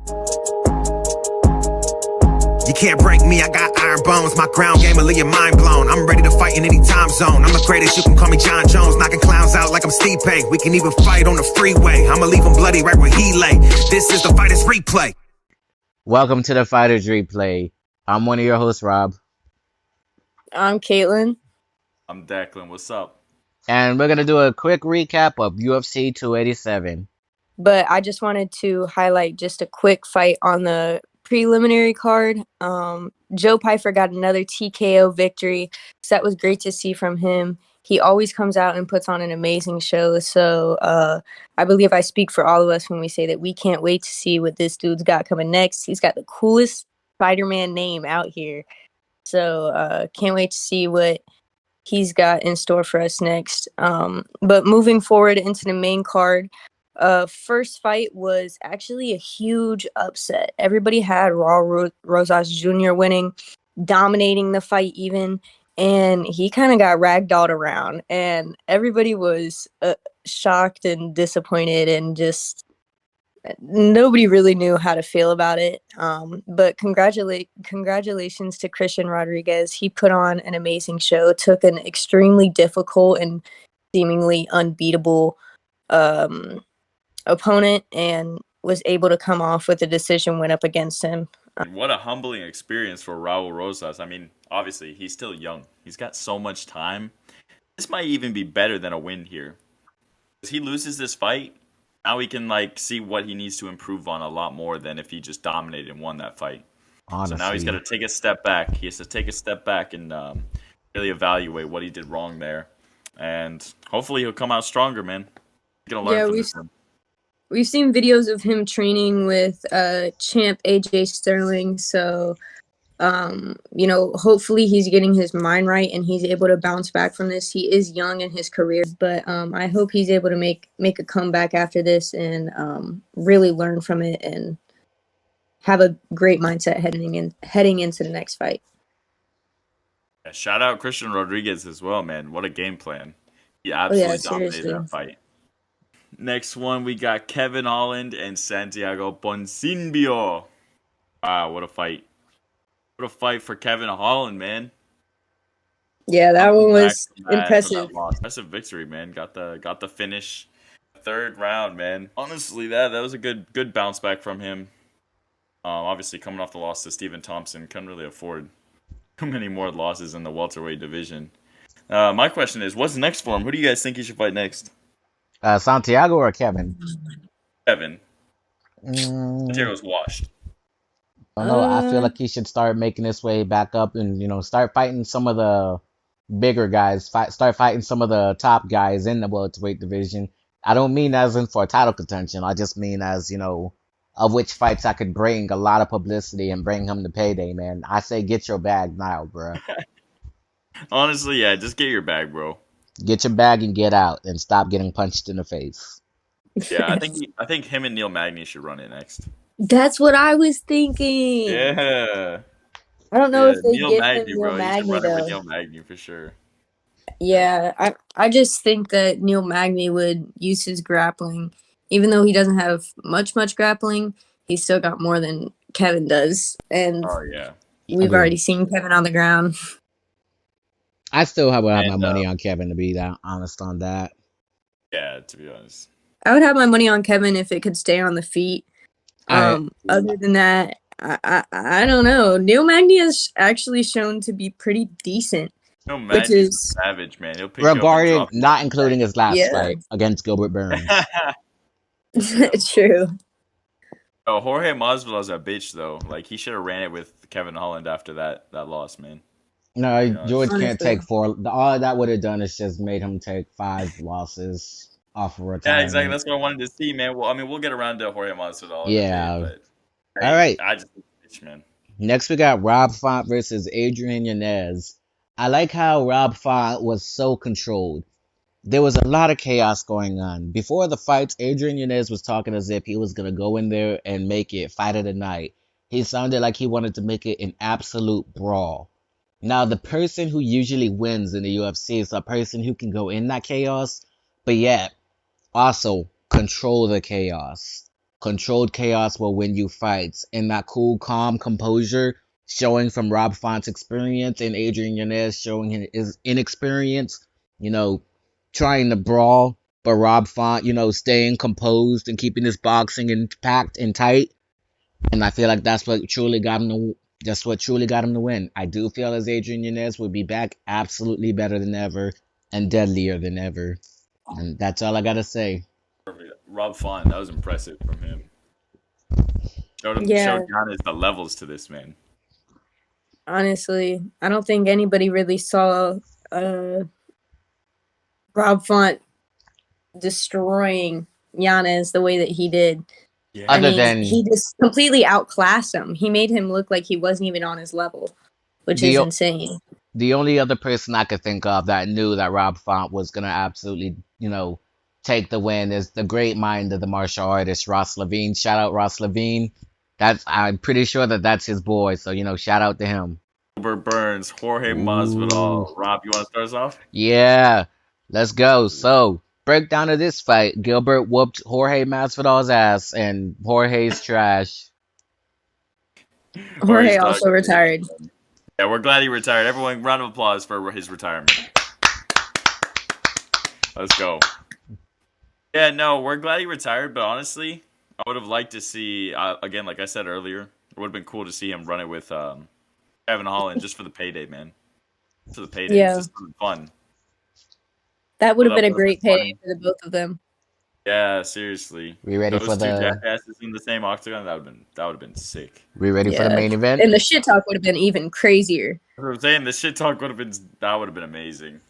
You can't break me, I got iron bones. My ground game will leave your mind blown. I'm ready to fight in any time zone. I'm the greatest, you can call me John Jones. Knocking clowns out like I'm Steve Pay. We can even fight on the freeway. I'ma leave him bloody right where he lay. This is the Fighters Replay. Welcome to the Fighters Replay. I'm one of your hosts, Rob. I'm Caitlin. I'm Declan. What's up? And we're going to do a quick recap of UFC 287. But I just wanted to highlight just a quick fight on the preliminary card. Joe Pyfer got another TKO victory, so that was great to see from him. He always comes out and puts on an amazing show, so I believe I speak for all of us when we say that we can't wait to see what this dude's got coming next. He's got the coolest Spider-Man name out here, so can't wait to see what he's got in store for us next. But moving forward into the main card, first fight was actually a huge upset. Everybody had Raul Rosas Jr. winning, dominating the fight even, and he kind of got ragdolled around, and everybody was shocked and disappointed, and just nobody really knew how to feel about it. But congratulations to Christian Rodriguez. He put on an amazing show, took an extremely difficult and seemingly unbeatable opponent and was able to come off with a decision win up against him. And what a humbling experience for Raul Rosas. I mean, obviously, he's still young. He's got so much time. This might even be better than a win here. If he loses this fight, now he can see what he needs to improve on a lot more than if he just dominated and won that fight. Honestly. So now he's got to take a step back. He has to take a step back and really evaluate what he did wrong there. And hopefully he'll come out stronger, man. He's going to learn from this one. We've seen videos of him training with champ AJ Sterling, so hopefully he's getting his mind right and he's able to bounce back from this. He is young in his career, but I hope he's able to make a comeback after this and really learn from it and have a great mindset heading into the next fight. Yeah, shout out Christian Rodriguez as well, man. What a game plan. He absolutely dominated that fight. Next one, we got Kevin Holland and Santiago Ponzinibbio. Wow, what a fight. What a fight for Kevin Holland, man. Yeah, that one was impressive. Impressive victory, man. Got the finish. Third round, man. Honestly, that was a good bounce back from him. Obviously, coming off the loss to Stephen Thompson, couldn't really afford too many more losses in the welterweight division. My question is, what's next for him? Who do you guys think he should fight next? Santiago or Kevin? Kevin. Santiago's washed. I don't know. I feel like he should start making his way back up and, start fighting some of the bigger guys. Start fighting some of the top guys in the welterweight division. I don't mean as in for title contention. I just mean as, of which fights I could bring a lot of publicity and bring him to payday, man. I say get your bag now, bro. Honestly, yeah, just get your bag, bro. Get your bag and get out and stop getting punched in the face. Yeah, I think him and Neil Magny should run it next. That's what I was thinking. Yeah. I don't know if they Neil give Magny, him bro. Neil Magny, you should run though. it with Neil Magny for sure. Yeah, I just think that Neil Magny would use his grappling. Even though he doesn't have much grappling, he's still got more than Kevin does. And we've already seen Kevin on the ground. I still would have my money on Kevin, to be that honest on that. Yeah, to be honest. I would have my money on Kevin if it could stay on the feet. Other than that, I don't know. Neil Magny has actually shown to be pretty decent. Neil Magny's savage, man. He'll pick regarding, you up and not including his last fight against Gilbert Burns. True. Oh, Jorge Masvidal's a bitch, though. He should have ran it with Kevin Holland after that loss, man. No, George can't take 4. All that would have done is just made him take 5 losses off of retirement. Yeah, exactly. That's what I wanted to see, man. Well, I mean, we'll get around to Jorge Masvidal. Yeah. All right. I just bitch, man. Next, we got Rob Font versus Adrian Yanez. I like how Rob Font was so controlled. There was a lot of chaos going on. Before the fights, Adrian Yanez was talking as if he was going to go in there and make it fight of the night. He sounded like he wanted to make it an absolute brawl. Now, the person who usually wins in the UFC is a person who can go in that chaos, but yet also control the chaos. controlled chaos will win you fights. And that cool, calm composure showing from Rob Font's experience and Adrian Yanez showing his inexperience, you know, trying to brawl, but Rob Font, staying composed and keeping his boxing packed and tight. And I feel like that's what truly got him to win. I do feel as Adrian Yanez would be back absolutely better than ever and deadlier than ever. And that's all I gotta say. Rob Font, that was impressive from him. Showed Yeah, Giannis the levels to this man. honestly, I don't think anybody really saw Rob Font destroying Giannis the way that he did. Yeah. I Other mean, he than just completely outclassed him. He made him look like he wasn't even on his level, which is the insane. the only other person I could think of that knew that Rob Font was gonna absolutely, take the win is the great mind of the martial artist Ross Levine. Shout out Ross Levine. I'm pretty sure that's his boy. So shout out to him. Gilbert Burns, Jorge Ooh. Masvidal. Rob, you want to start us off? Yeah, let's go. So, breakdown of this fight. Gilbert whooped Jorge Masvidal's ass, and Jorge's trash. Jorge Jorge's also retired. Yeah, we're glad he retired. Everyone, round of applause for his retirement. Let's go. Yeah, no, we're glad he retired, but honestly, I would have liked to see, again, like I said earlier, it would have been cool to see him run it with Kevin Holland just for the payday, man. For the payday. Yeah. It's just fun. That would have Well, been a that would've great been payday for the both of them. Yeah, seriously. We ready Those for two the jackasses in the same octagon, that would have been sick. we ready for the Yeah. main event? And the shit talk would have been even crazier. That's what I'm saying, the shit talk would have been amazing.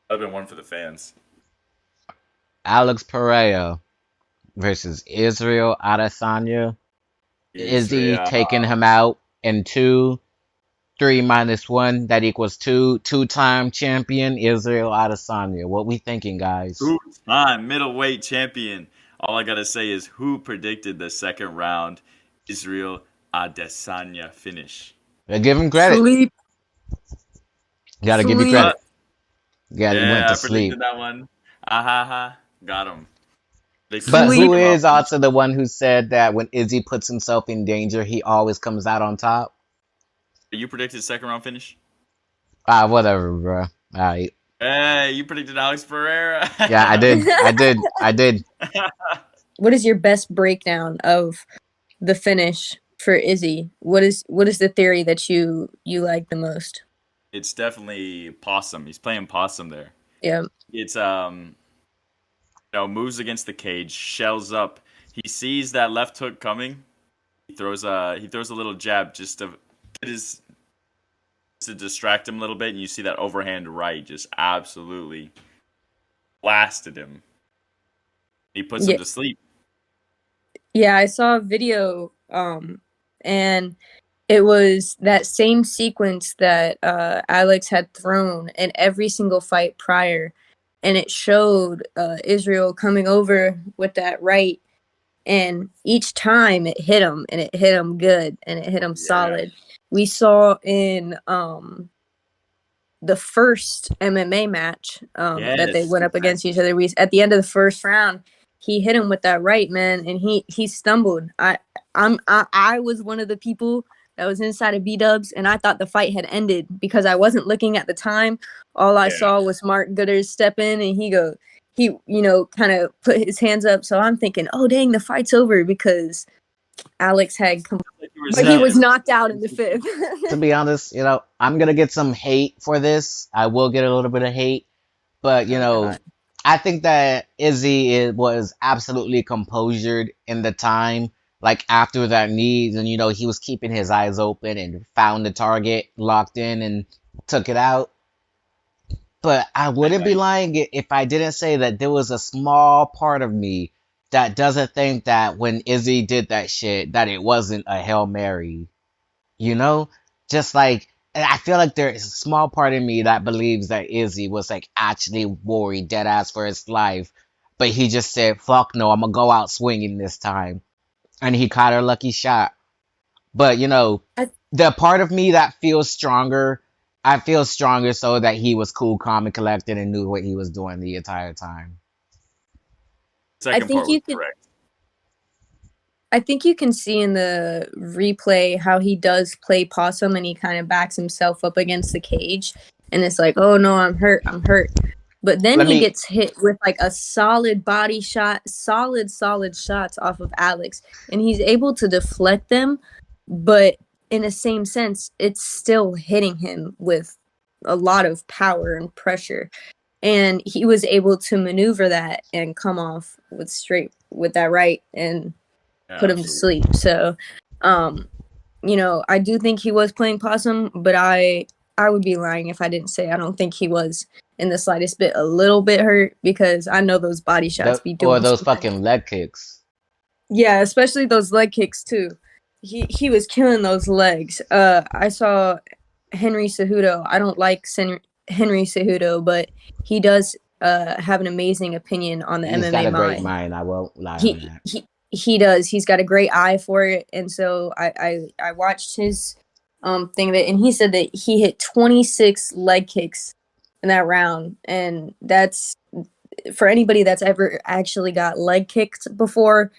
That would have been one for the fans. Alex Pereira versus Israel Adesanya. Izzy Yeah. taking him out in 2, 3 minus 1. That equals 2. 2-time champion Israel Adesanya. What we thinking, guys? Two-time middleweight champion. All I gotta say is who predicted the second round Israel Adesanya finish? Give him credit. Sleep. Gotta give you Sleep. credit. Yeah, he went Yeah, to I sleep. predicted that one. Ahaha, got him. But who Sleep. is also the one who said that when Izzy puts himself in danger, he always comes out on top? You predicted second round finish? Whatever, bro. Alright. Hey, you predicted Alex Pereira. Yeah, I did. What is your best breakdown of the finish for Izzy? What is the theory that you like the most? It's definitely Possum. He's playing Possum there. Yeah. It's moves against the cage, shells up. He sees that left hook coming. He throws a little jab just to distract him a little bit, and you see that overhand right just absolutely blasted him. He puts him to sleep. Yeah, I saw a video, and it was that same sequence that Alex had thrown in every single fight prior, and it showed Israel coming over with that right, and each time it hit him, and it hit him good, and it hit him solid. We saw in the first MMA match that they went up against each other. At the end of the first round, he hit him with that right, man, and he stumbled. I was one of the people that was inside of B-Dubs, and I thought the fight had ended because I wasn't looking at the time. All I saw was Mark Gooders step in, and he kind of put his hands up. So I'm thinking, oh dang, the fight's over because Alex had but he was knocked out in the fifth. To be honest, I'm gonna get some hate for this. I will get a little bit of hate, but I think that Izzy was absolutely composed in the time, like after that knee, and he was keeping his eyes open and found the target, locked in, and took it out. But I wouldn't be lying if I didn't say that there was a small part of me that doesn't think that when Izzy did that shit, that it wasn't a Hail Mary. Just like, I feel like there is a small part of me that believes that Izzy was like actually worried dead ass for his life. But he just said, fuck no, I'm gonna go out swinging this time. And he caught a lucky shot. But, the part of me that feels stronger, I feel stronger so that he was cool, calm, and collected and knew what he was doing the entire time. Second part was correct. I think you can see in the replay how he does play possum and he kind of backs himself up against the cage and it's like, oh no, I'm hurt. But then he gets hit with like a solid body shot, solid shots off of Alex, and he's able to deflect them, but in the same sense, it's still hitting him with a lot of power and pressure. And he was able to maneuver that and come off with that right and put him to sleep. So, I do think he was playing possum, but I would be lying if I didn't say I don't think he was in the slightest bit a little bit hurt, because I know those body shots be doing or those fucking leg kicks. Yeah, especially those leg kicks too. He was killing those legs. I saw Henry Cejudo. I don't like Henry Cejudo, but he does have an amazing opinion on the MMA. He's got a great mind. I won't lie on that. He does. He's got a great eye for it, and so I watched his thing of it, and he said that he hit 26 leg kicks in that round, and that's for anybody that's ever actually got leg kicked before,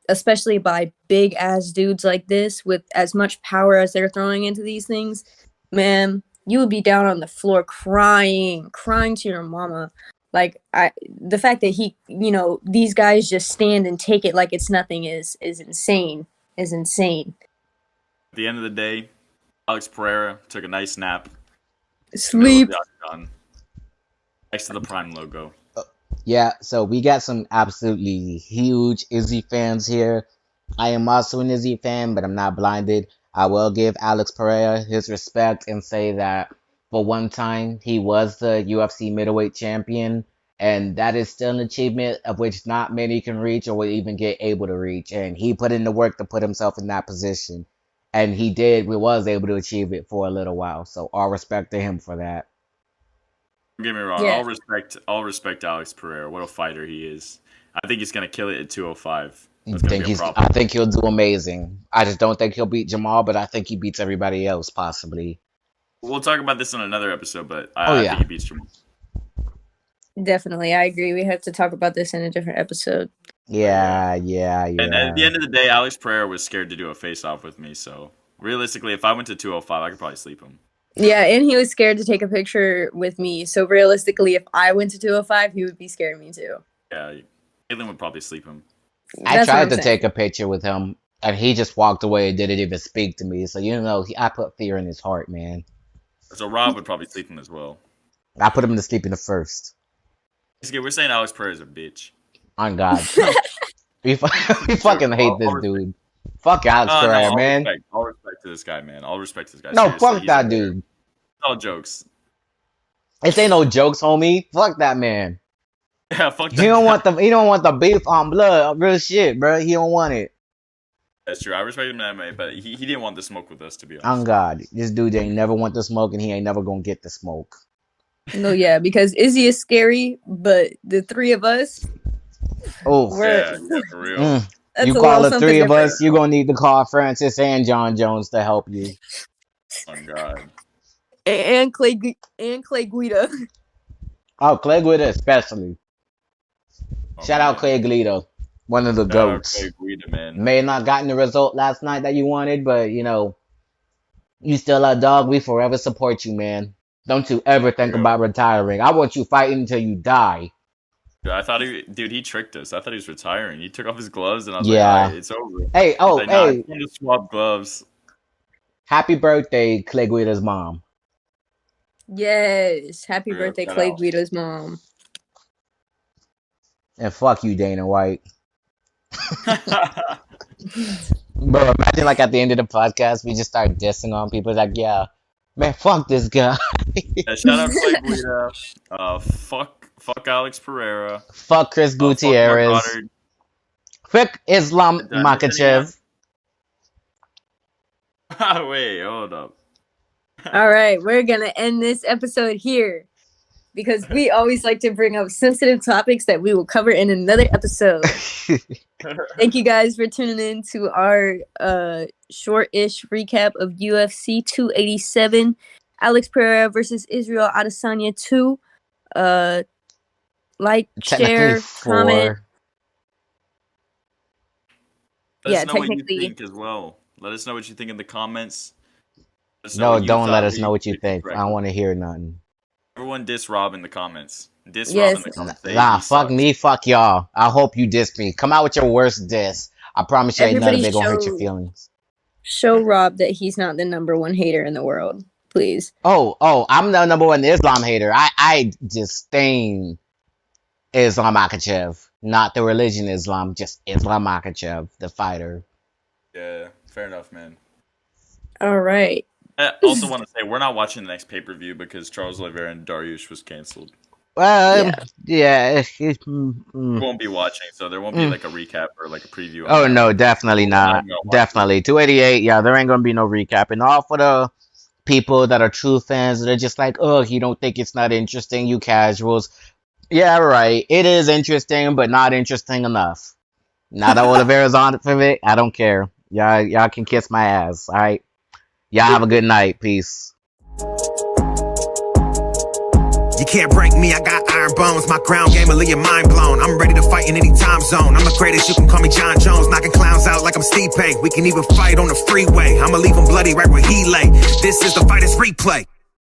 especially by big ass dudes like this with as much power as they're throwing into these things. Man, you would be down on the floor crying to your mama. Like the fact that these guys just stand and take it like it's nothing is insane. At the end of the day, Alex Pereira took a nice nap. Sleep. Next to the Prime logo. Yeah, so we got some absolutely huge Izzy fans here. I am also an Izzy fan, but I'm not blinded. I will give Alex Pereira his respect and say that for one time he was the UFC middleweight champion, and that is still an achievement of which not many can reach or will even get able to reach. And he put in the work to put himself in that position, and he was able to achieve it for a little while. So all respect to him for that. Don't get me wrong. Yeah. All respect Alex Pereira. What a fighter he is. I think he's gonna kill it at 205. I think he'll do amazing. I just don't think he'll beat Jamal, but I think he beats everybody else possibly. We'll talk about this on another episode, but I think he beats Jamal. Definitely, I agree. We have to talk about this in a different episode. Yeah. And at the end of the day, Alex Pereira was scared to do a face-off with me. So realistically, if I went to 205, I could probably sleep him. Yeah, and he was scared to take a picture with me. So realistically, if I went to 205, he would be scared of me too. Yeah, Caitlin would probably sleep him. I tried to take a picture with him, and he just walked away and didn't even speak to me. So, I put fear in his heart, man. So Rob would probably sleep him as well. I put him to sleep in the first. We're saying Alex Pereira is a bitch. On God. we fucking hate this dude. Fuck Alex Pereira, man. All respect to this guy, man. All respect to this guy. No, seriously, fuck that dude. No jokes. It ain't no jokes, homie. Fuck that man. Yeah, fuck that. He don't want the beef on blood. Real shit, bro. He don't want it. That's true. I respect him in MMA, but he didn't want the smoke with us, to be honest. On God. This dude ain't never want the smoke, and he ain't never gonna get the smoke. No, yeah, because Izzy is scary, but the three of us. Oh, yeah, for real. You call the three of us, you're gonna need to call Francis and John Jones to help you. Oh God. And Clay Guida. Oh, Clay Guida especially. Shout out Clay Guida, one of the goats. Clay Guida, man. May have not gotten the result last night that you wanted, but you still a dog. We forever support you, man. Don't you ever think about retiring. I want you fighting until you die. Dude, I thought he tricked us. I thought he was retiring. He took off his gloves, and I was like, all right, it's over. Hey, I'm going to swap gloves. Happy birthday, Clay Guida's mom. Yes, happy birthday, Clay Guida's mom. And fuck you, Dana White. Bro, imagine like at the end of the podcast, we just start dissing on people. Like, yeah, man, fuck this guy. Yeah, shout out Clay Guida. Fuck Alex Pereira. Fuck Chris Gutierrez. Fuck Islam Makhachev. Wait, hold up. All right, we're going to end this episode here because we always like to bring up sensitive topics that we will cover in another episode. Thank you guys for tuning in to our short-ish recap of UFC 287, Alex Pereira versus Israel Adesanya 2. Like, share, comment. Let yeah, us know what you technically, think as well. Let us know what you think in the comments. Let us know No, what you don't let thought us we know what you predicted think. I don't correctly. want to hear nothing. Everyone diss Rob in the comments. Diss Rob in yes. the comments. Say Nah, he fuck sucks. me, fuck y'all. I hope you diss me. Come out with your worst diss. I promise you ain't none of Everybody it gonna hurt your feelings. show Rob that he's not the #1 hater in the world, please. Oh, I'm the #1 Islam hater. I disdain Islam Makhachev. Not the religion Islam, just Islam Makhachev, the fighter. Yeah, fair enough, man. All right. I also want to say we're not watching the next pay-per-view because Charles Oliveira and Dariush was canceled. Well, Yeah. yeah. We won't be watching, so there won't be like a recap or like a preview on Oh that no, one. definitely We're not not. even gonna watch it. Definitely. 288, yeah, there ain't gonna be no recap. And all for the people that are true fans that are just like, oh, you don't think it's not interesting, you casuals. Yeah, right. It is interesting, but not interesting enough. Now that Oliveira's on for it, I don't care. Y'all can kiss my ass. All right. Y'all have a good night. Peace. You can't break me, I got iron bones. My ground game will leave your mind blown. I'm ready to fight in any time zone. I'm the greatest, you can call me John Jones. Knocking clowns out like I'm Steve Pay. We can even fight on the freeway. I'ma leave him bloody right where he lay. This is the fighter's replay.